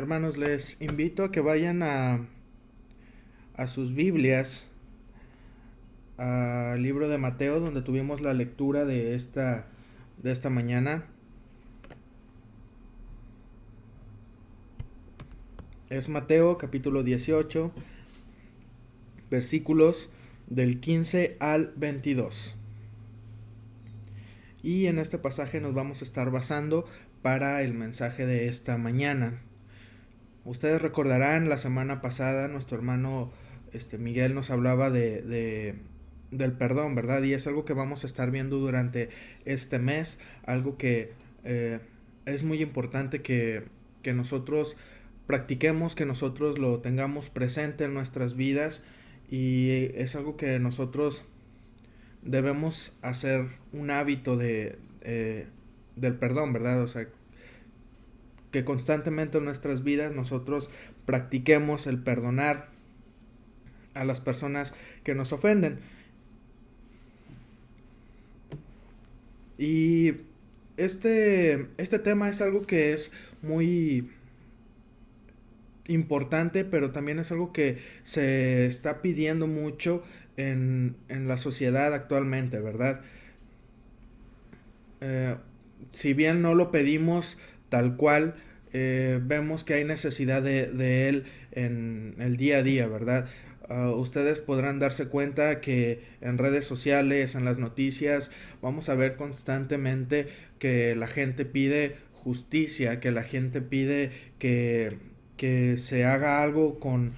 Hermanos, les invito a que vayan a sus Biblias, al libro de Mateo, donde tuvimos la lectura de esta mañana. Es Mateo capítulo 18, versículos del 15 al 22. Y en este pasaje nos vamos a estar basando para el mensaje de esta mañana. Ustedes recordarán, la semana pasada nuestro hermano Miguel nos hablaba del perdón, ¿verdad? Y es algo que vamos a estar viendo durante este mes, algo que es muy importante que nosotros practiquemos, que nosotros lo tengamos presente en nuestras vidas, y es algo que nosotros debemos hacer un hábito del perdón, ¿verdad? O sea, que constantemente en nuestras vidas nosotros practiquemos el perdonar a las personas que nos ofenden. Y este tema es algo que es muy importante, pero también es algo que se está pidiendo mucho en la sociedad actualmente, ¿verdad? Eh, si bien no lo pedimos tal cual, vemos que hay necesidad de él en el día a día, ¿verdad? Ustedes podrán darse cuenta que en redes sociales, en las noticias, vamos a ver constantemente que la gente pide justicia, que la gente pide que se haga algo con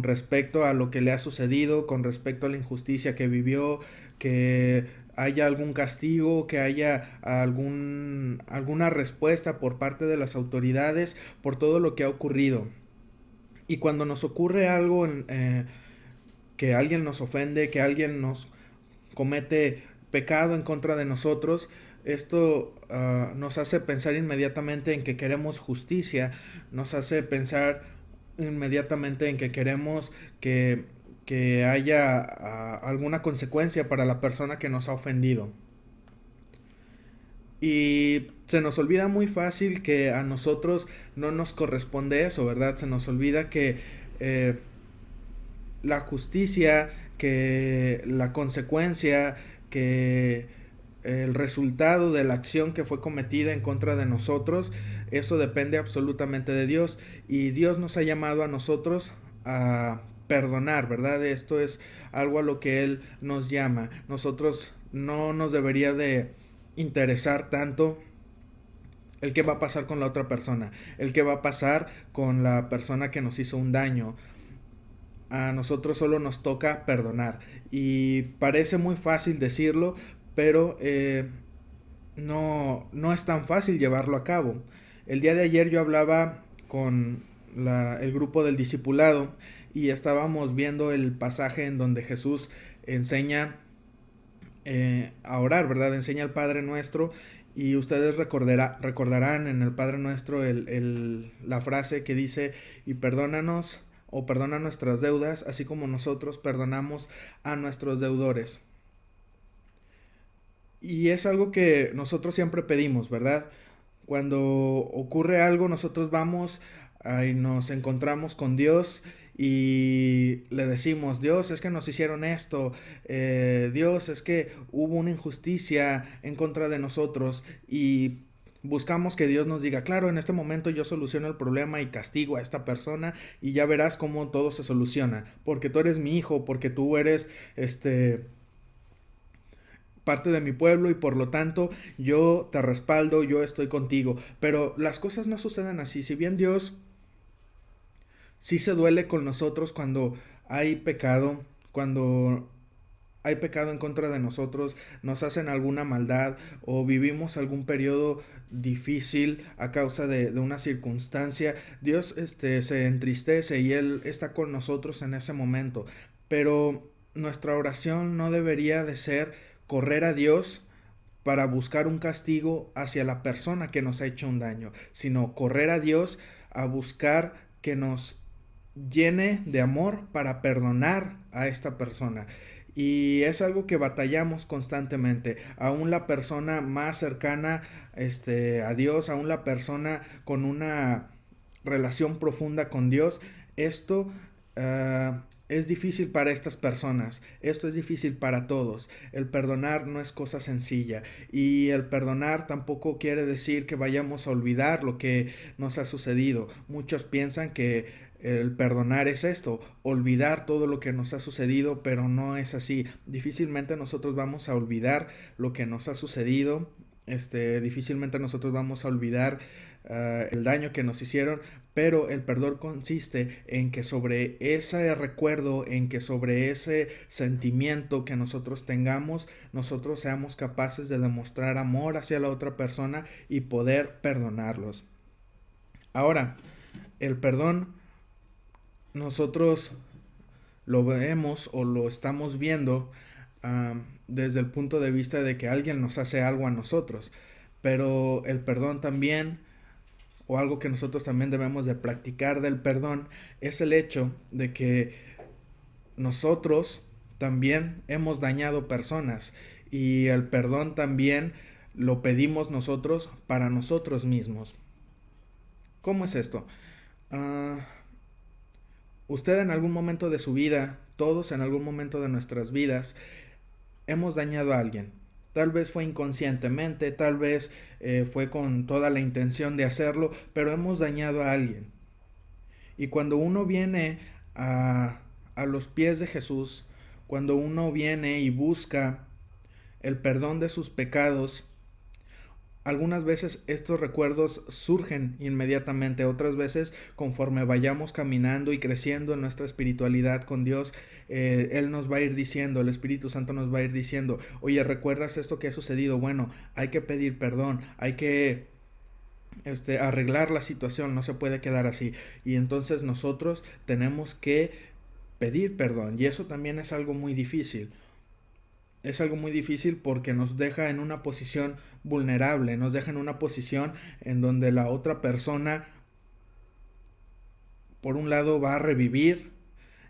respecto a lo que le ha sucedido, con respecto a la injusticia que vivió, que haya algún castigo, que haya alguna respuesta por parte de las autoridades por todo lo que ha ocurrido. Y cuando nos ocurre algo, que alguien nos ofende, que alguien nos comete pecado en contra de nosotros, esto nos hace pensar inmediatamente en que queremos justicia, nos hace pensar inmediatamente en que queremos que haya alguna consecuencia para la persona que nos ha ofendido. Y se nos olvida muy fácil que a nosotros no nos corresponde eso, ¿verdad? Se nos olvida que eh, la justicia, que la consecuencia, que el resultado de la acción que fue cometida en contra de nosotros, eso depende absolutamente de Dios. Y Dios nos ha llamado a nosotros a perdonar, ¿verdad? Esto es algo a lo que Él nos llama. Nosotros no nos debería de interesar tanto el qué va a pasar con la otra persona, el qué va a pasar con la persona que nos hizo un daño. A nosotros solo nos toca perdonar. Y parece muy fácil decirlo, pero no es tan fácil llevarlo a cabo. El día de ayer yo hablaba con el grupo del discipulado y estábamos viendo el pasaje en donde Jesús enseña a orar, ¿verdad? Enseña el Padre Nuestro, y ustedes recordarán en el Padre Nuestro la frase que dice: y perdónanos o perdona nuestras deudas, así como nosotros perdonamos a nuestros deudores. Y es algo que nosotros siempre pedimos, ¿verdad? Cuando ocurre algo, nosotros vamos y nos encontramos con Dios y le decimos: Dios, es que nos hicieron esto, Dios, es que hubo una injusticia en contra de nosotros, y buscamos que Dios nos diga: claro, en este momento yo soluciono el problema y castigo a esta persona y ya verás cómo todo se soluciona, porque tú eres mi hijo, porque tú eres parte de mi pueblo, y por lo tanto yo te respaldo, yo estoy contigo. Pero las cosas no suceden así. Si bien Dios sí se duele con nosotros cuando hay pecado, cuando hay pecado en contra de nosotros, nos hacen alguna maldad o vivimos algún periodo difícil a causa de una circunstancia, Dios se entristece y Él está con nosotros en ese momento. Pero nuestra oración no debería de ser correr a Dios para buscar un castigo hacia la persona que nos ha hecho un daño, sino correr a Dios a buscar que nos llene de amor para perdonar a esta persona. Y es algo que batallamos constantemente. Aún la persona más cercana a Dios, aún la persona con una relación profunda con Dios, esto es difícil para estas personas, esto es difícil para todos. El perdonar no es cosa sencilla, y el perdonar tampoco quiere decir que vayamos a olvidar lo que nos ha sucedido. Muchos piensan que el perdonar es esto, olvidar todo lo que nos ha sucedido, pero no es así. Difícilmente nosotros vamos a olvidar lo que nos ha sucedido, difícilmente nosotros vamos a olvidar el daño que nos hicieron, pero el perdón consiste en que sobre ese recuerdo, en que sobre ese sentimiento que nosotros tengamos, nosotros seamos capaces de demostrar amor hacia la otra persona y poder perdonarlos. Ahora, el perdón nosotros lo vemos o lo estamos viendo desde el punto de vista de que alguien nos hace algo a nosotros, pero el perdón también, o algo que nosotros también debemos de practicar del perdón, es el hecho de que nosotros también hemos dañado personas, y el perdón también lo pedimos nosotros para nosotros mismos. ¿Cómo es esto? Uh, Usted en algún momento de su vida, todos en algún momento de nuestras vidas, hemos dañado a alguien. Tal vez fue inconscientemente, tal vez fue con toda la intención de hacerlo, pero hemos dañado a alguien. Y cuando uno viene a los pies de Jesús, cuando uno viene y busca el perdón de sus pecados, algunas veces estos recuerdos surgen inmediatamente, otras veces conforme vayamos caminando y creciendo en nuestra espiritualidad con Dios, Él nos va a ir diciendo, el Espíritu Santo nos va a ir diciendo, oye, ¿recuerdas esto que ha sucedido? Bueno, hay que pedir perdón, hay que arreglar la situación, no se puede quedar así. Y entonces nosotros tenemos que pedir perdón, y eso también es algo muy difícil. Es algo muy difícil porque nos deja en una posición vulnerable, nos deja en una posición en donde la otra persona, por un lado, va a revivir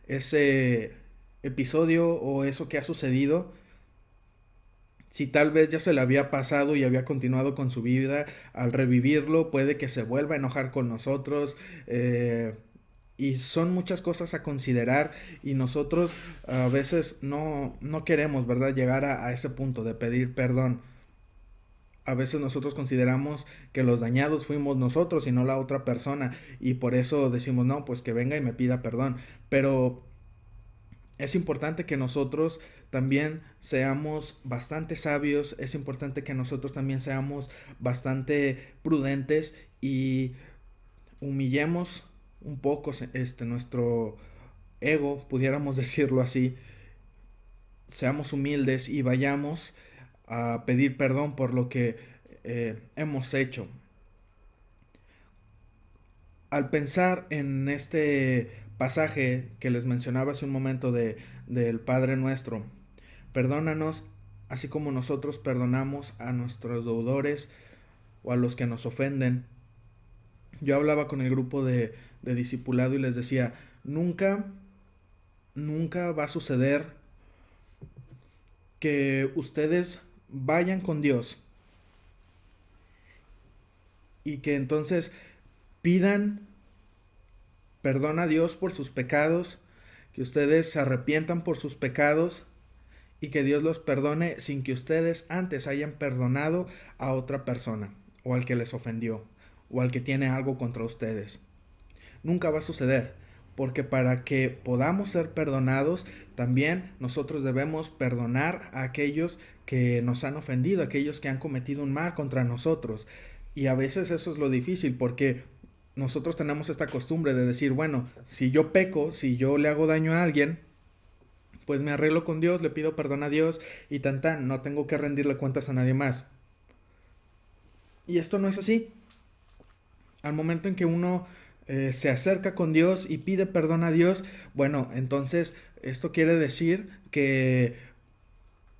ese episodio o eso que ha sucedido. Si tal vez ya se le había pasado y había continuado con su vida, al revivirlo puede que se vuelva a enojar con nosotros. Y son muchas cosas a considerar, y nosotros a veces no queremos, ¿verdad?, llegar a ese punto de pedir perdón. A veces nosotros consideramos que los dañados fuimos nosotros y no la otra persona, y por eso decimos, no, pues que venga y me pida perdón. Pero es importante que nosotros también seamos bastante sabios, es importante que nosotros también seamos bastante prudentes y humillemos un poco nuestro ego, pudiéramos decirlo así. Seamos humildes y vayamos a pedir perdón por lo que hemos hecho. Al pensar en este pasaje que les mencionaba hace un momento del Padre Nuestro, perdónanos así como nosotros perdonamos a nuestros deudores o a los que nos ofenden. Yo hablaba con el grupo de discipulado y les decía, nunca va a suceder que ustedes vayan con Dios y que entonces pidan perdón a Dios por sus pecados, que ustedes se arrepientan por sus pecados y que Dios los perdone sin que ustedes antes hayan perdonado a otra persona, o al que les ofendió, o al que tiene algo contra ustedes. Nunca va a suceder, porque para que podamos ser perdonados, también nosotros debemos perdonar a aquellos que nos han ofendido, a aquellos que han cometido un mal contra nosotros. Y a veces eso es lo difícil, porque nosotros tenemos esta costumbre de decir, bueno, si yo peco, si yo le hago daño a alguien, pues me arreglo con Dios, le pido perdón a Dios y tan, no tengo que rendirle cuentas a nadie más. Y esto no es así. Al momento en que uno se acerca con Dios y pide perdón a Dios, bueno, entonces esto quiere decir que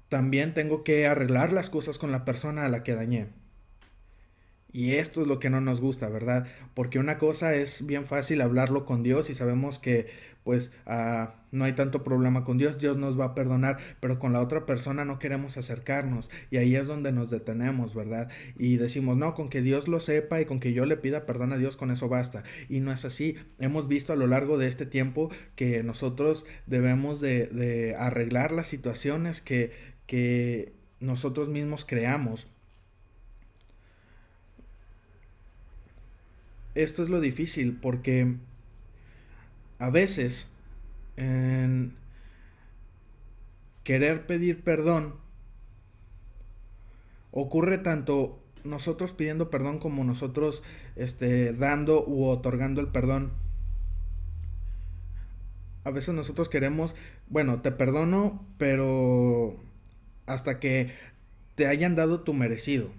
también tengo que arreglar las cosas con la persona a la que dañé. Y esto es lo que no nos gusta, ¿verdad? Porque una cosa es bien fácil hablarlo con Dios y sabemos que pues no hay tanto problema con Dios, Dios nos va a perdonar, pero con la otra persona no queremos acercarnos y ahí es donde nos detenemos, ¿verdad? Y decimos, no, con que Dios lo sepa y con que yo le pida perdón a Dios, con eso basta. Y no es así. Hemos visto a lo largo de este tiempo que nosotros debemos de arreglar las situaciones que nosotros mismos creamos. Esto es lo difícil porque a veces en querer pedir perdón ocurre tanto nosotros pidiendo perdón como nosotros dando u otorgando el perdón. A veces nosotros queremos, bueno, te perdono, pero hasta que te hayan dado tu merecido.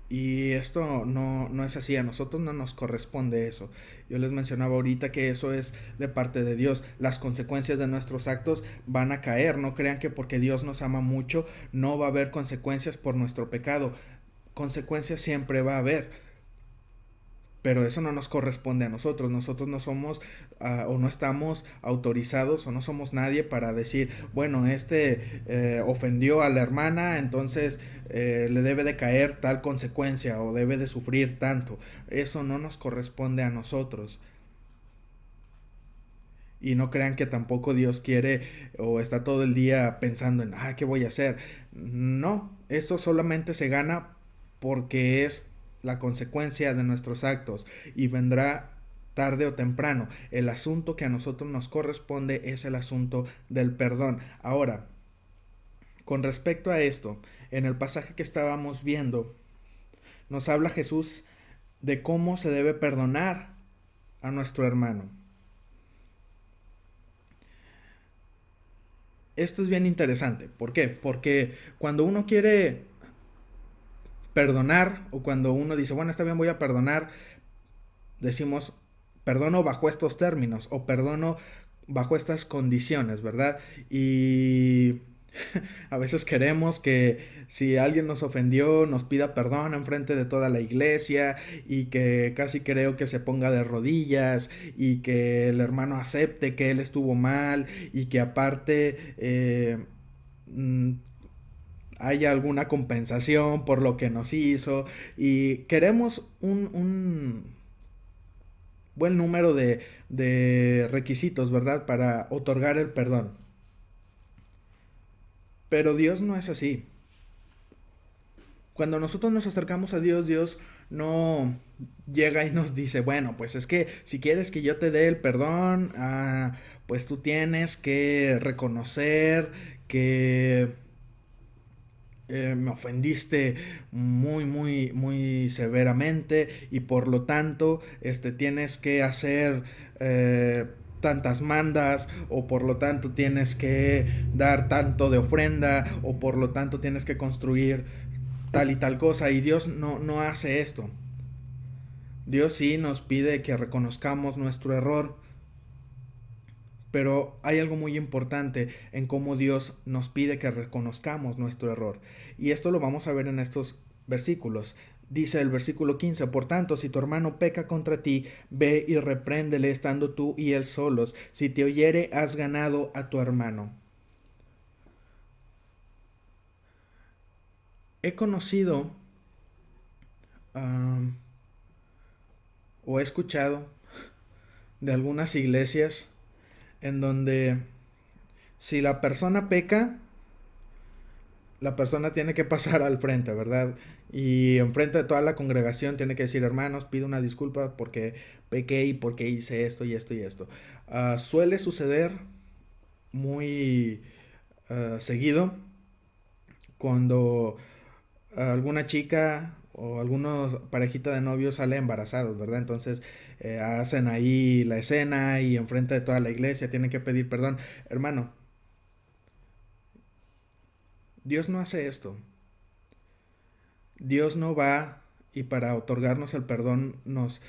Y esto no es así, a nosotros no nos corresponde eso. Yo les mencionaba ahorita que eso es de parte de Dios. Las consecuencias de nuestros actos van a caer. No crean que porque Dios nos ama mucho no va a haber consecuencias por nuestro pecado. Consecuencias siempre va a haber. Pero eso no nos corresponde a nosotros. Nosotros no somos o no estamos autorizados o no somos nadie para decir, bueno, ofendió a la hermana, entonces le debe de caer tal consecuencia o debe de sufrir tanto. Eso no nos corresponde a nosotros. Y no crean que tampoco Dios quiere o está todo el día pensando en, ¿qué voy a hacer? No, esto solamente se gana porque es la consecuencia de nuestros actos y vendrá tarde o temprano. El asunto que a nosotros nos corresponde es el asunto del perdón. Ahora, con respecto a esto, en el pasaje que estábamos viendo, nos habla Jesús de cómo se debe perdonar a nuestro hermano. Esto es bien interesante. ¿Por qué? Porque cuando uno quiere perdonar o cuando uno dice, bueno, está bien, voy a perdonar, decimos, perdono bajo estos términos o perdono bajo estas condiciones, ¿verdad? Y a veces queremos que si alguien nos ofendió nos pida perdón en frente de toda la iglesia y que casi creo que se ponga de rodillas y que el hermano acepte que él estuvo mal y que aparte mm, haya alguna compensación por lo que nos hizo y queremos un buen número de requisitos, ¿verdad? Para otorgar el perdón. Pero Dios no es así. Cuando nosotros nos acercamos a Dios, Dios no llega y nos dice, bueno, pues es que si quieres que yo te dé el perdón, pues tú tienes que reconocer que me ofendiste muy severamente y por lo tanto tienes que hacer tantas mandas o por lo tanto tienes que dar tanto de ofrenda o por lo tanto tienes que construir tal y tal cosa y Dios no hace esto. Dios sí nos pide que reconozcamos nuestro error, pero hay algo muy importante en cómo Dios nos pide que reconozcamos nuestro error. Y esto lo vamos a ver en estos versículos. Dice el versículo 15, por tanto, si tu hermano peca contra ti, ve y repréndele estando tú y él solos. Si te oyere, has ganado a tu hermano. He conocido um, o he escuchado de algunas iglesias en donde si la persona peca, la persona tiene que pasar al frente, ¿verdad? Y enfrente de toda la congregación tiene que decir, hermanos, pido una disculpa porque pequé y porque hice esto y esto y esto. Suele suceder muy seguido cuando alguna chica o alguna parejita de novios sale embarazados, ¿verdad? Entonces hacen ahí la escena y enfrente de toda la iglesia tienen que pedir perdón. Hermano, Dios no hace esto. Dios no va y para otorgarnos el perdón nos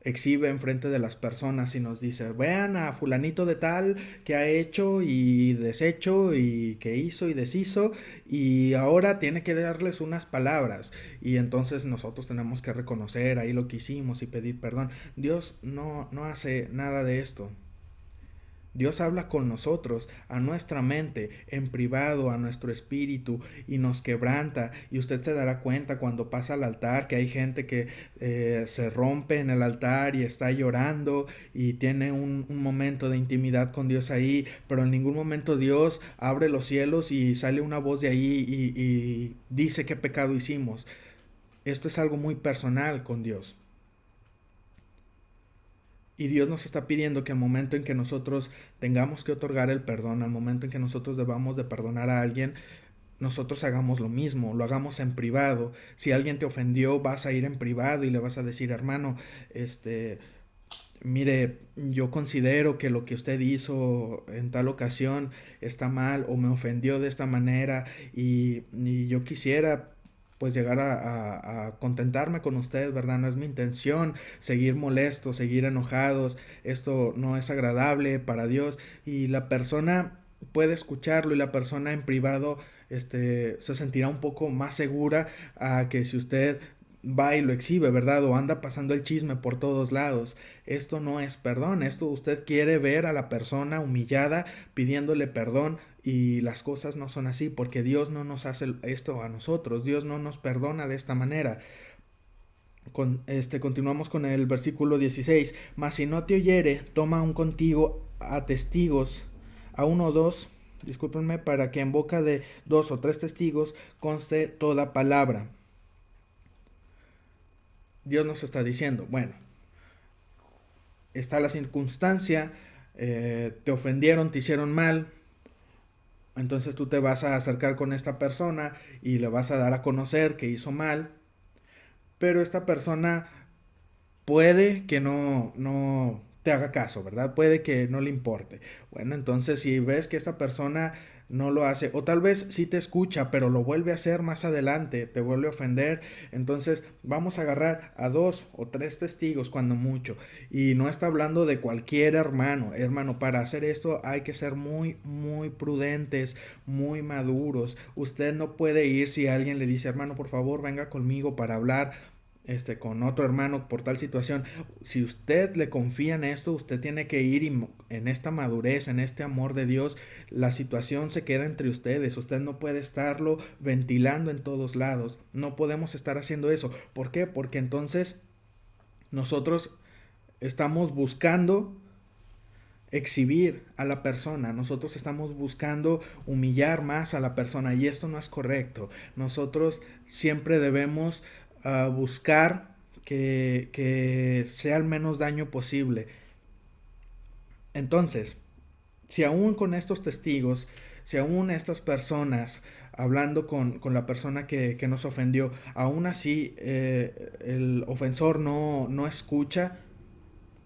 exhibe enfrente de las personas y nos dice, vean a fulanito de tal que ha hecho y deshecho y que hizo y deshizo y ahora tiene que darles unas palabras y entonces nosotros tenemos que reconocer ahí lo que hicimos y pedir perdón. Dios no hace nada de esto. Dios habla con nosotros, a nuestra mente, en privado, a nuestro espíritu y nos quebranta. Y usted se dará cuenta cuando pasa al altar que hay gente que se rompe en el altar y está llorando y tiene un momento de intimidad con Dios ahí, pero en ningún momento Dios abre los cielos y sale una voz de ahí y dice qué pecado hicimos. Esto es algo muy personal con Dios. Y Dios nos está pidiendo que al momento en que nosotros tengamos que otorgar el perdón, al momento en que nosotros debamos de perdonar a alguien, nosotros hagamos lo mismo, lo hagamos en privado. Si alguien te ofendió, vas a ir en privado y le vas a decir, hermano, mire, yo considero que lo que usted hizo en tal ocasión está mal o me ofendió de esta manera y yo quisiera pues llegar a contentarme con usted, ¿verdad? No es mi intención seguir molestos, seguir enojados, esto no es agradable para Dios y la persona puede escucharlo y la persona en privado se sentirá un poco más segura a que si usted va y lo exhibe, ¿verdad? O anda pasando el chisme por todos lados. Esto no es perdón, esto usted quiere ver a la persona humillada pidiéndole perdón y las cosas no son así porque Dios no nos hace esto a nosotros, Dios no nos perdona de esta manera. Continuamos con el versículo 16. Mas si no te oyere, toma aún contigo a testigos, a uno o dos, discúlpenme, para que en boca de dos o tres testigos conste toda palabra. Dios nos está diciendo, bueno, está la circunstancia, te ofendieron, te hicieron mal, entonces tú te vas a acercar con esta persona y le vas a dar a conocer que hizo mal, pero esta persona puede que no te haga caso, ¿verdad? Puede que no le importe. Bueno, entonces si ves que esta persona no lo hace, o tal vez sí te escucha, pero lo vuelve a hacer más adelante, te vuelve a ofender, entonces vamos a agarrar a dos o tres testigos cuando mucho. Y no está hablando de cualquier hermano, para hacer esto hay que ser muy prudentes, muy maduros. Usted no puede ir si alguien le dice, hermano, por favor, venga conmigo para hablar con otro hermano por tal situación. Si usted le confía en esto, usted tiene que ir y en esta madurez, en este amor de Dios, la situación se queda entre ustedes. Usted no puede estarlo ventilando en todos lados. No podemos estar haciendo eso. ¿Por qué? Porque entonces nosotros estamos buscando exhibir a la persona, nosotros estamos buscando humillar más a la persona y esto no es correcto. Nosotros siempre debemos buscar que sea el menos daño posible. Entonces, si aún con estos testigos, si aún estas personas, hablando con la persona que nos ofendió, aún así el ofensor no escucha,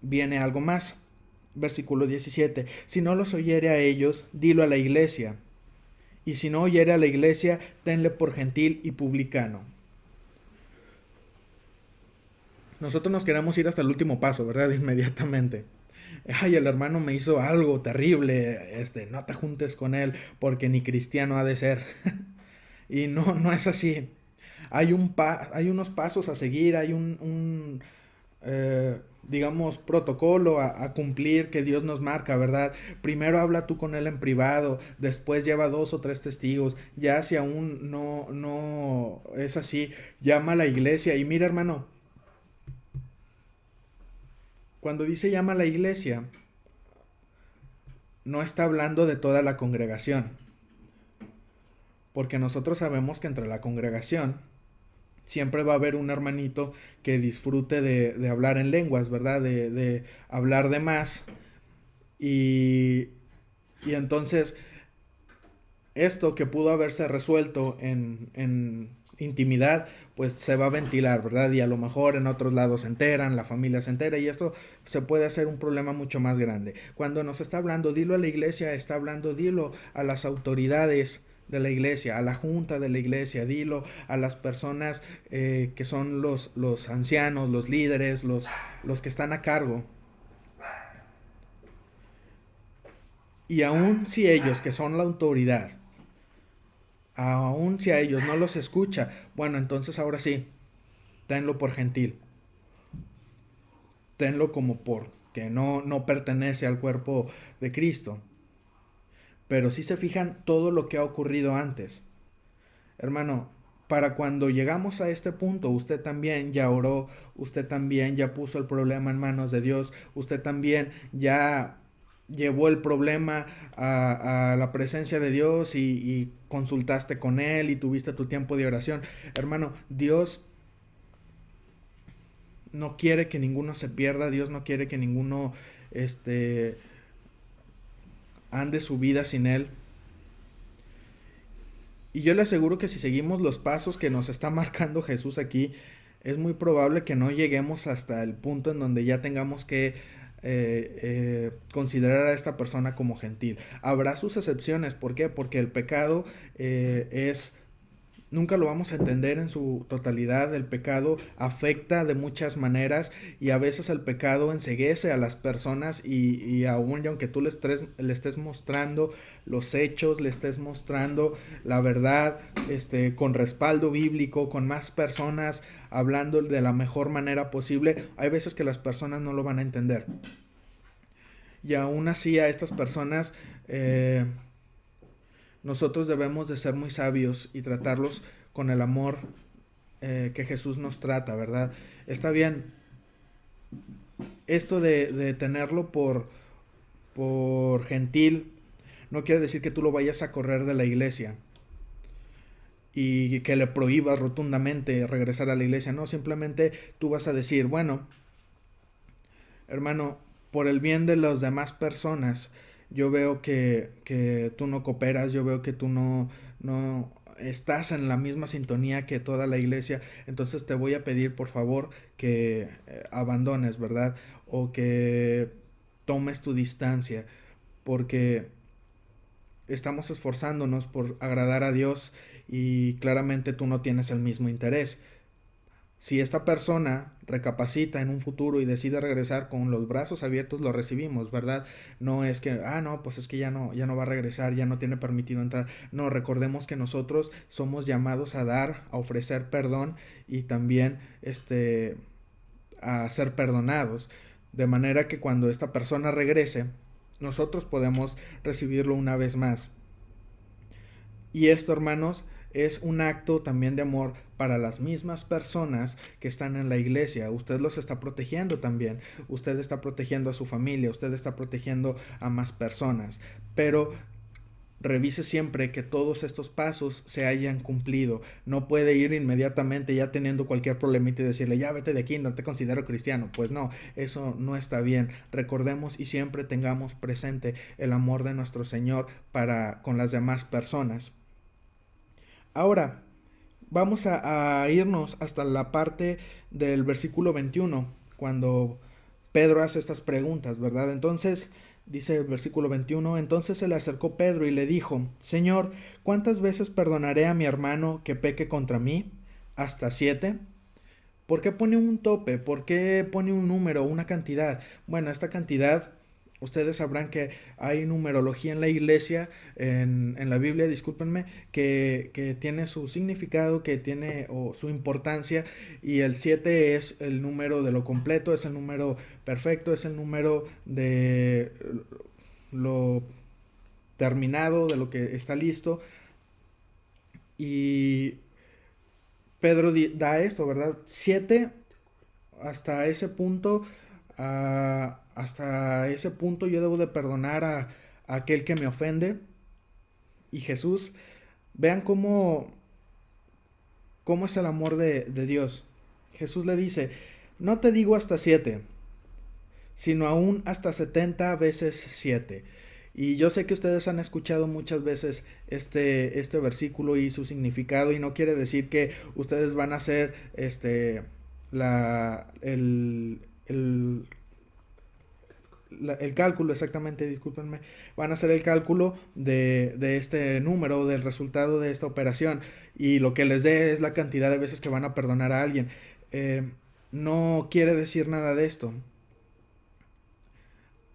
viene algo más. Versículo 17. Si no los oyere a ellos, dilo a la iglesia. Y si no oyere a la iglesia, tenle por gentil y publicano. Nosotros nos queremos ir hasta el último paso, ¿verdad? Inmediatamente. Ay, el hermano me hizo algo terrible, no te juntes con él porque ni cristiano ha de ser. Y no es así. Hay unos pasos a seguir, hay digamos, protocolo a cumplir que Dios nos marca, ¿verdad? Primero habla tú con él en privado, después lleva dos o tres testigos, ya si aún no es así, llama a la iglesia y mira, hermano, cuando dice llama a la iglesia, no está hablando de toda la congregación, porque nosotros sabemos que entre la congregación siempre va a haber un hermanito que disfrute de hablar en lenguas, ¿verdad? De hablar de más. Y entonces, esto que pudo haberse resuelto en intimidad, pues se va a ventilar, ¿verdad? Y a lo mejor en otros lados se enteran, la familia se entera y esto se puede hacer un problema mucho más grande. Cuando nos está hablando, dilo a la iglesia, está hablando, dilo a las autoridades de la iglesia, a la junta de la iglesia, dilo a las personas que son los ancianos, los líderes, los que están a cargo. Y aun si ellos, que son la autoridad, aun si a ellos no los escucha, bueno, entonces ahora sí, tenlo por gentil, tenlo como por que no pertenece al cuerpo de Cristo. Pero si se fijan todo lo que ha ocurrido antes. Hermano, para cuando llegamos a este punto, usted también ya oró, usted también ya puso el problema en manos de Dios, usted también ya llevó el problema a la presencia de Dios y consultaste con Él y tuviste tu tiempo de oración. Hermano, Dios no quiere que ninguno se pierda, Dios no quiere que ninguno este, ande su vida sin Él. Y yo le aseguro que si seguimos los pasos que nos está marcando Jesús aquí, es muy probable que no lleguemos hasta el punto en donde ya tengamos que considerar a esta persona como gentil. Habrá sus excepciones, ¿por qué? Porque el pecado es nunca lo vamos a entender en su totalidad. El pecado afecta de muchas maneras y a veces el pecado enceguece a las personas y aún y aunque tú le estés mostrando los hechos, le estés mostrando la verdad, con respaldo bíblico, con más personas hablando de la mejor manera posible, hay veces que las personas no lo van a entender. Y aún así a estas personas nosotros debemos de ser muy sabios y tratarlos con el amor que Jesús nos trata, ¿verdad? Está bien, esto de tenerlo por gentil no quiere decir que tú lo vayas a correr de la iglesia y que le prohíbas rotundamente regresar a la iglesia. No, simplemente tú vas a decir, bueno, hermano, por el bien de las demás personas, yo veo que tú no cooperas, yo veo que tú no estás en la misma sintonía que toda la iglesia, entonces te voy a pedir por favor que abandones, ¿verdad? O que tomes tu distancia, porque estamos esforzándonos por agradar a Dios y claramente tú no tienes el mismo interés. Si esta persona recapacita en un futuro y decide regresar con los brazos abiertos, lo recibimos, ¿verdad? No es que, no, pues es que ya no va a regresar, ya no tiene permitido entrar. No, recordemos que nosotros somos llamados a dar, a ofrecer perdón y también, a ser perdonados. De manera que cuando esta persona regrese, nosotros podemos recibirlo una vez más. Y esto, hermanos, es un acto también de amor para las mismas personas que están en la iglesia. Usted los está protegiendo también. Usted está protegiendo a su familia. Usted está protegiendo a más personas. Pero revise siempre que todos estos pasos se hayan cumplido. No puede ir inmediatamente ya teniendo cualquier problemita y decirle, ya vete de aquí, no te considero cristiano. Pues no, eso no está bien. Recordemos y siempre tengamos presente el amor de nuestro Señor para con las demás personas. Ahora, vamos a irnos hasta la parte del versículo 21, cuando Pedro hace estas preguntas, ¿verdad? Entonces, dice el versículo 21, entonces se le acercó Pedro y le dijo, Señor, ¿cuántas veces perdonaré a mi hermano que peque contra mí? ¿Hasta 7? ¿Por qué pone un tope? ¿Por qué pone un número, una cantidad? Bueno, esta cantidad, ustedes sabrán que hay numerología en la iglesia, en la Biblia, discúlpenme, que tiene su significado, que tiene su importancia, y el 7 es el número de lo completo, es el número perfecto, es el número de lo terminado, de lo que está listo. Y Pedro da esto, ¿verdad? 7 hasta ese punto, hasta ese punto yo debo de perdonar a aquel que me ofende. Y Jesús, vean cómo es el amor de Dios. Jesús le dice, no te digo hasta 7, sino aún hasta 70 veces 7. Y yo sé que ustedes han escuchado muchas veces este versículo y su significado, y no quiere decir que ustedes van a hacer la, el el cálculo, exactamente, discúlpenme, van a hacer el cálculo de este número, del resultado de esta operación, y lo que les dé es la cantidad de veces que van a perdonar a alguien. Eh, no quiere decir nada de esto.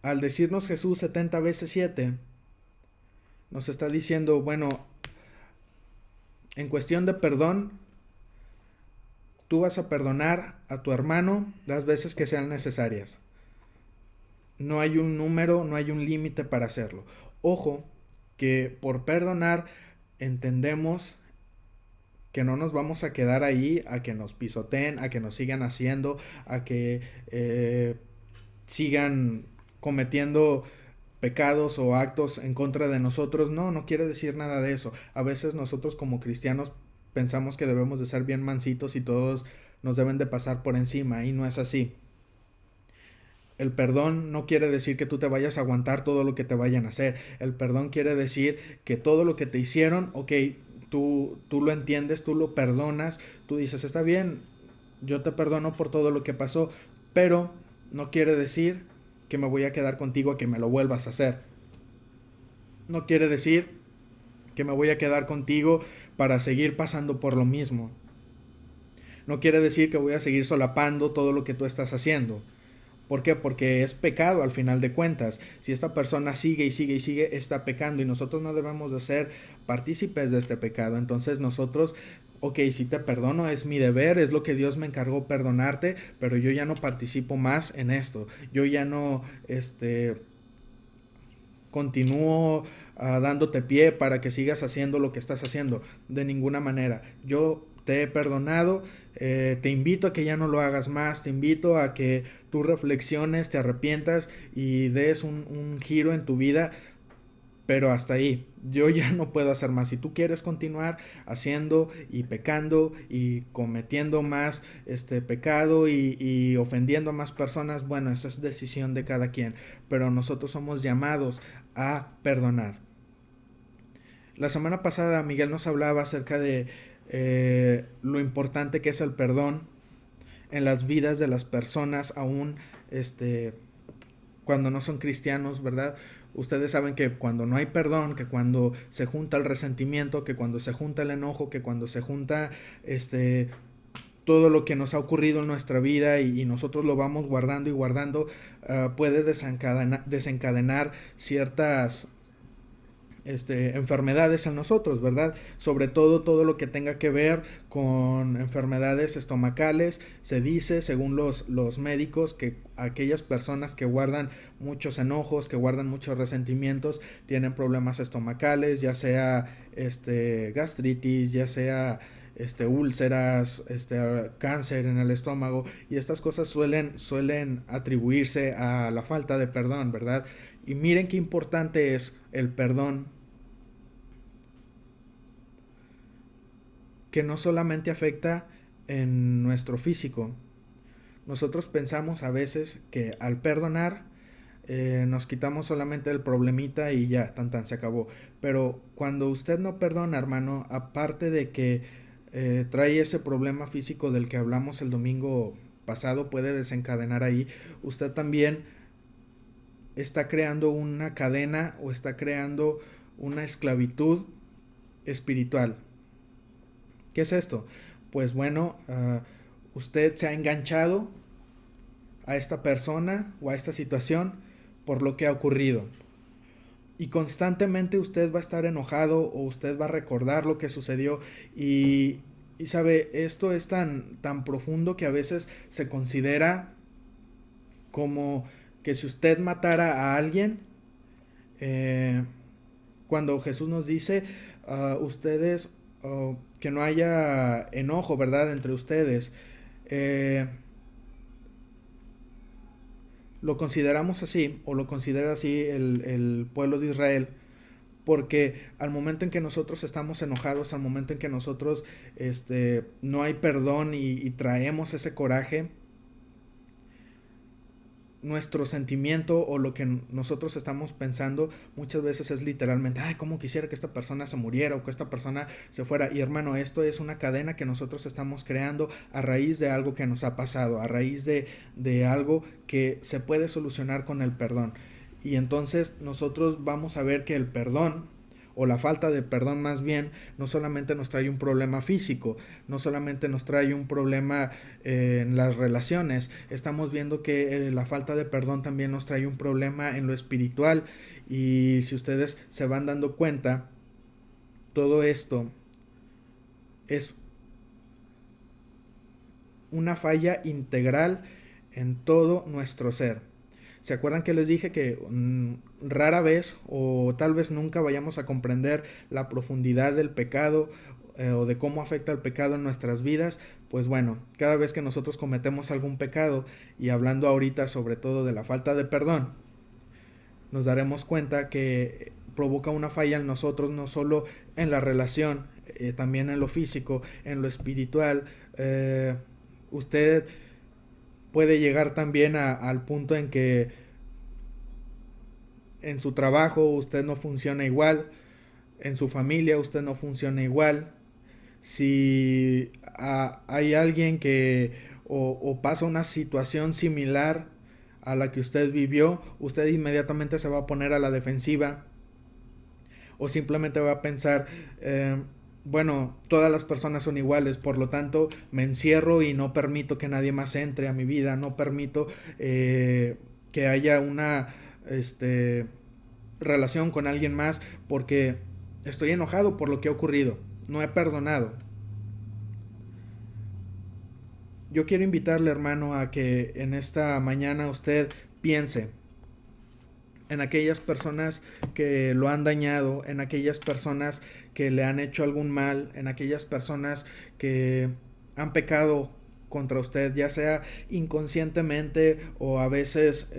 Al decirnos Jesús 70 veces 7, nos está diciendo, bueno, en cuestión de perdón, tú vas a perdonar a tu hermano las veces que sean necesarias. No hay un número, no hay un límite para hacerlo. Ojo, que por perdonar entendemos que no nos vamos a quedar ahí a que nos pisoteen, a que nos sigan haciendo, a que sigan cometiendo pecados o actos en contra de nosotros. No, no quiere decir nada de eso. A veces nosotros como cristianos pensamos que debemos de ser bien mansitos y todos nos deben de pasar por encima, y no es así. El perdón no quiere decir que tú te vayas a aguantar todo lo que te vayan a hacer. El perdón quiere decir que todo lo que te hicieron, ok, tú lo entiendes, tú lo perdonas, tú dices, está bien, yo te perdono por todo lo que pasó, pero no quiere decir que me voy a quedar contigo a que me lo vuelvas a hacer. No quiere decir que me voy a quedar contigo para seguir pasando por lo mismo. No quiere decir que voy a seguir solapando todo lo que tú estás haciendo. ¿Por qué? Porque es pecado al final de cuentas. Si esta persona sigue y sigue y sigue, está pecando, y nosotros no debemos de ser partícipes de este pecado. Entonces nosotros, ok, si te perdono, es mi deber, es lo que Dios me encargó perdonarte, pero yo ya no participo más en esto. Yo ya no, continúo dándote pie para que sigas haciendo lo que estás haciendo. De ninguna manera. Yo te he perdonado, te invito a que ya no lo hagas más, te invito a que tú reflexiones, te arrepientas y des un giro en tu vida, pero hasta ahí. Yo ya no puedo hacer más. Si tú quieres continuar haciendo y pecando y cometiendo más pecado y ofendiendo a más personas, bueno, esa es decisión de cada quien, pero nosotros somos llamados a perdonar. La semana pasada Miguel nos hablaba acerca de lo importante que es el perdón en las vidas de las personas, aún cuando no son cristianos, ¿verdad? Ustedes saben que cuando no hay perdón, que cuando se junta el resentimiento, que cuando se junta el enojo, que cuando se junta todo lo que nos ha ocurrido en nuestra vida, y nosotros lo vamos guardando y guardando, puede desencadenar ciertas enfermedades en nosotros, ¿verdad? Sobre todo lo que tenga que ver con enfermedades estomacales. Se dice, según los médicos, que aquellas personas que guardan muchos enojos, que guardan muchos resentimientos, tienen problemas estomacales, ya sea gastritis, ya sea úlceras, cáncer en el estómago, y estas cosas suelen atribuirse a la falta de perdón, ¿verdad? Y miren qué importante es el perdón, que no solamente afecta en nuestro físico. Nosotros pensamos a veces que al perdonar nos quitamos solamente el problemita y ya, tan se acabó. Pero cuando usted no perdona, hermano, aparte de que trae ese problema físico del que hablamos el domingo pasado, puede desencadenar ahí, usted también está creando una cadena, o está creando una esclavitud espiritual. ¿Qué es esto? Pues bueno, usted se ha enganchado a esta persona o a esta situación por lo que ha ocurrido. Y constantemente usted va a estar enojado, o usted va a recordar lo que sucedió, y sabe, esto es tan profundo que a veces se considera como que si usted matara a alguien, cuando Jesús nos dice, ustedes, que no haya enojo, ¿verdad?, entre ustedes, lo consideramos así, o lo considera así el pueblo de Israel, porque al momento en que nosotros estamos enojados, al momento en que nosotros no hay perdón, y traemos ese coraje, nuestro sentimiento o lo que nosotros estamos pensando muchas veces es literalmente, ay, cómo quisiera que esta persona se muriera o que esta persona se fuera. Y hermano, esto es una cadena que nosotros estamos creando a raíz de algo que nos ha pasado, a raíz de algo que se puede solucionar con el perdón. Y entonces nosotros vamos a ver que el perdón, o la falta de perdón más bien, no solamente nos trae un problema físico, no solamente nos trae un problema en las relaciones, estamos viendo que la falta de perdón también nos trae un problema en lo espiritual. Y si ustedes se van dando cuenta, todo esto es una falla integral en todo nuestro ser. ¿Se acuerdan que les dije que rara vez o tal vez nunca vayamos a comprender la profundidad del pecado o de cómo afecta el pecado en nuestras vidas? Pues bueno, cada vez que nosotros cometemos algún pecado, y hablando ahorita sobre todo de la falta de perdón, nos daremos cuenta que provoca una falla en nosotros, no solo en la relación, también en lo físico, en lo espiritual. Usted puede llegar también al punto en que en su trabajo usted no funciona igual, en su familia usted no funciona igual. Si hay alguien que o pasa una situación similar a la que usted vivió, usted inmediatamente se va a poner a la defensiva o simplemente va a pensar, bueno, todas las personas son iguales, por lo tanto me encierro y no permito que nadie más entre a mi vida, no permito que haya una relación con alguien más porque estoy enojado por lo que ha ocurrido, no he perdonado. Yo quiero invitarle, hermano, a que en esta mañana usted piense en aquellas personas que lo han dañado, en aquellas personas que le han hecho algún mal, en aquellas personas que han pecado contra usted, ya sea inconscientemente o a veces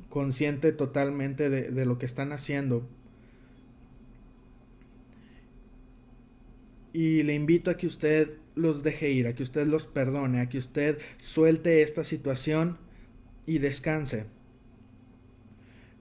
consciente totalmente de lo que están haciendo. Y le invito a que usted los deje ir, a que usted los perdone, a que usted suelte esta situación y descanse.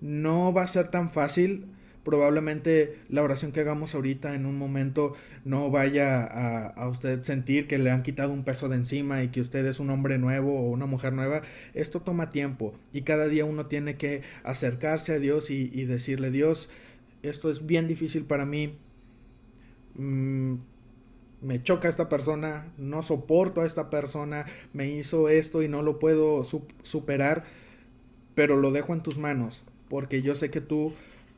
No va a ser tan fácil. Probablemente la oración que hagamos ahorita en un momento no vaya a usted sentir que le han quitado un peso de encima y que usted es un hombre nuevo o una mujer nueva. Esto toma tiempo y cada día uno tiene que acercarse a Dios y decirle, Dios, esto es bien difícil para mí. Me choca esta persona, no soporto a esta persona, me hizo esto y no lo puedo superar, pero lo dejo en tus manos, porque yo sé que tú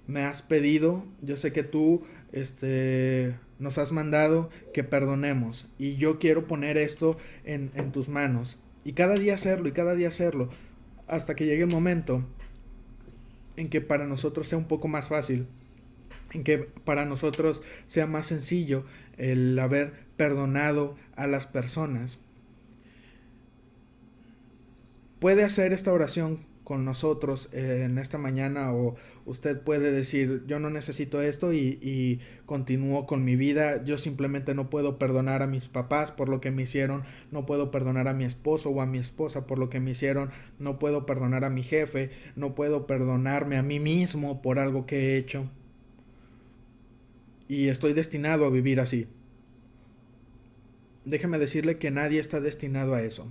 me has pedido, yo sé que tú nos has mandado que perdonemos, y yo quiero poner esto en tus manos, y cada día hacerlo, y cada día hacerlo, hasta que llegue el momento en que para nosotros sea un poco más fácil, en que para nosotros sea más sencillo el haber perdonado a las personas. Puede hacer esta oración con nosotros en esta mañana, o usted puede decir, yo no necesito esto y continúo con mi vida, yo simplemente no puedo perdonar a mis papás por lo que me hicieron, no puedo perdonar a mi esposo o a mi esposa por lo que me hicieron, no puedo perdonar a mi jefe, no puedo perdonarme a mí mismo por algo que he hecho. Y estoy destinado a vivir así. Déjeme decirle que nadie está destinado a eso.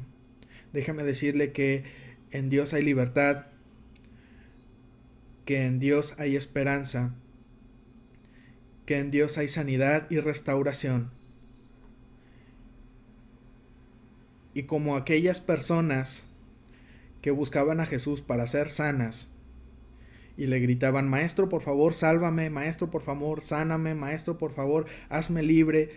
Déjeme decirle que en Dios hay libertad, que en Dios hay esperanza, que en Dios hay sanidad y restauración. Y como aquellas personas que buscaban a Jesús para ser sanas y le gritaban, Maestro, por favor, sálvame, Maestro, por favor, sáname, Maestro, por favor, hazme libre.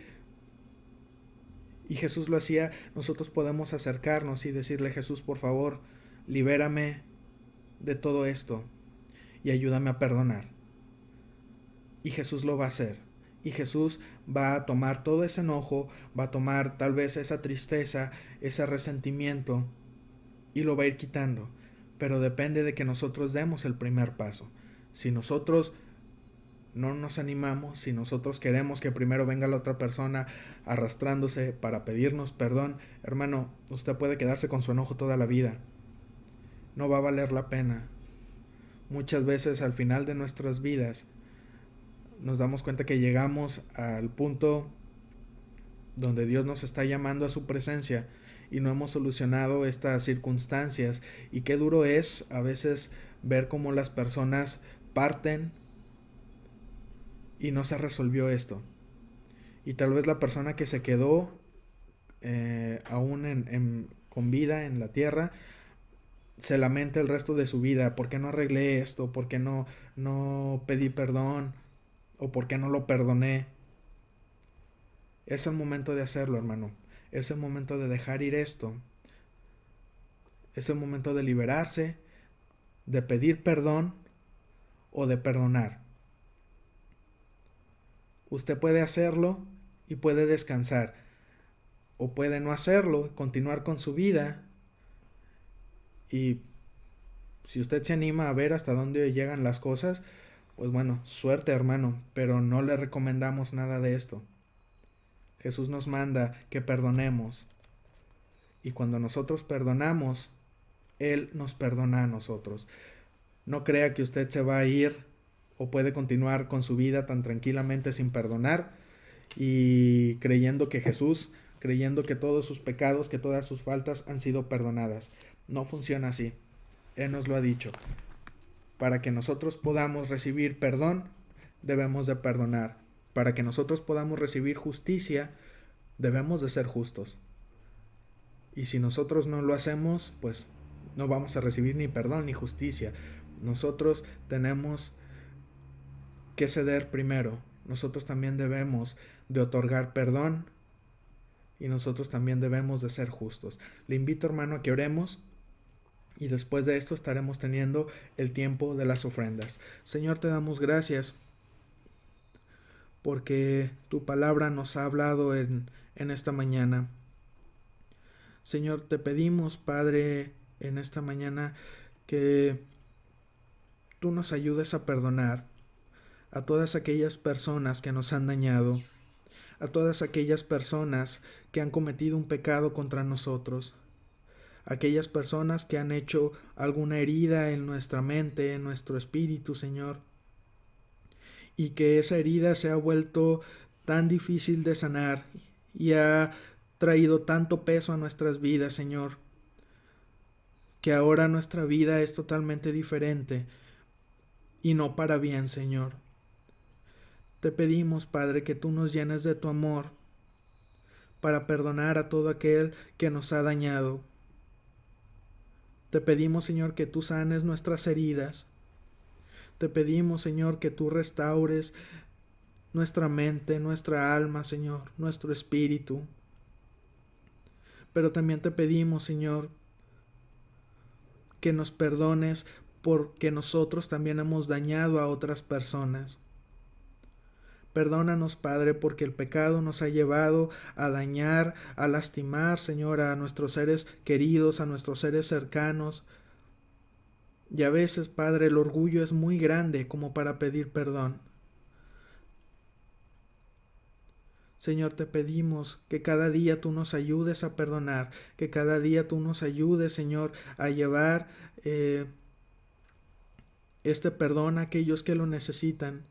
Y Jesús lo hacía, nosotros podemos acercarnos y decirle, Jesús, por favor, libérame de todo esto y ayúdame a perdonar. Y Jesús lo va a hacer. Y Jesús va a tomar todo ese enojo, va a tomar tal vez esa tristeza, ese resentimiento, y lo va a ir quitando. Pero depende de que nosotros demos el primer paso. Si nosotros no nos animamos, si nosotros queremos que primero venga la otra persona arrastrándose para pedirnos perdón, hermano, usted puede quedarse con su enojo toda la vida. no va a valer la pena. Muchas veces al final de nuestras vidas nos damos cuenta que llegamos al punto donde Dios nos está llamando a su presencia y no hemos solucionado estas circunstancias, y qué duro es a veces ver cómo las personas parten y no se resolvió esto, y tal vez la persona que se quedó aún con vida en la tierra se lamenta el resto de su vida: ¿por qué no arreglé esto? ¿Por qué no pedí perdón? ¿O por qué no lo perdoné? Es el momento de hacerlo, hermano. Es el momento de dejar ir esto. Es el momento de liberarse, de pedir perdón o de perdonar. Usted puede hacerlo y puede descansar. O puede no hacerlo, continuar con su vida. Y si usted se anima a ver hasta dónde llegan las cosas, pues bueno, suerte, hermano, pero no le recomendamos nada de esto. Jesús nos manda que perdonemos, y cuando nosotros perdonamos, Él nos perdona a nosotros. No crea que usted se va a ir o puede continuar con su vida tan tranquilamente sin perdonar y creyendo que todos sus pecados, que todas sus faltas han sido perdonadas. No funciona así. Él nos lo ha dicho. Para que nosotros podamos recibir perdón, debemos de perdonar. Para que nosotros podamos recibir justicia, debemos de ser justos. Y si nosotros no lo hacemos, pues no vamos a recibir ni perdón ni justicia. Nosotros tenemos que ceder primero. Nosotros también debemos de otorgar perdón, y nosotros también debemos de ser justos. Le invito, hermano, a que oremos, y después de esto estaremos teniendo el tiempo de las ofrendas. Señor, te damos gracias porque tu palabra nos ha hablado en esta mañana. Señor, te pedimos, Padre, en esta mañana que tú nos ayudes a perdonar a todas aquellas personas que nos han dañado, a todas aquellas personas que han cometido un pecado contra nosotros, aquellas personas que han hecho alguna herida en nuestra mente, en nuestro espíritu, Señor, y que esa herida se ha vuelto tan difícil de sanar y ha traído tanto peso a nuestras vidas, Señor, que ahora nuestra vida es totalmente diferente y no para bien, Señor. Te pedimos, Padre, que tú nos llenes de tu amor para perdonar a todo aquel que nos ha dañado. Te pedimos, Señor, que tú sanes nuestras heridas. Te pedimos, Señor, que tú restaures nuestra mente, nuestra alma, Señor, nuestro espíritu. Pero también te pedimos, Señor, que nos perdones porque nosotros también hemos dañado a otras personas. Perdónanos, Padre, porque el pecado nos ha llevado a dañar, a lastimar, Señor, a nuestros seres queridos, a nuestros seres cercanos. Y a veces, Padre, el orgullo es muy grande como para pedir perdón. Señor, te pedimos que cada día tú nos ayudes a perdonar, que cada día tú nos ayudes, Señor, a llevar este perdón a aquellos que lo necesitan.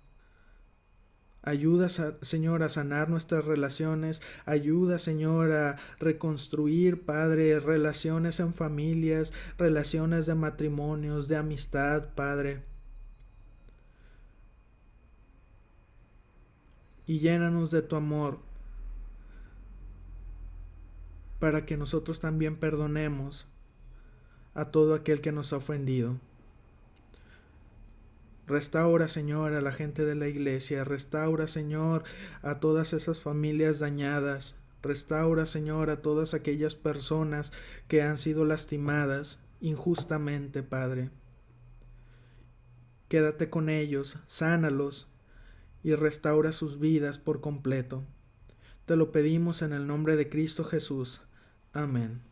Ayuda, Señor, a sanar nuestras relaciones. Ayuda, Señor, a reconstruir, Padre, relaciones en familias, relaciones de matrimonios, de amistad, Padre. Y llénanos de tu amor para que nosotros también perdonemos a todo aquel que nos ha ofendido. Restaura, Señor, a la gente de la iglesia. Restaura, Señor, a todas esas familias dañadas. Restaura, Señor, a todas aquellas personas que han sido lastimadas injustamente, Padre. Quédate con ellos, sánalos y restaura sus vidas por completo. Te lo pedimos en el nombre de Cristo Jesús. Amén.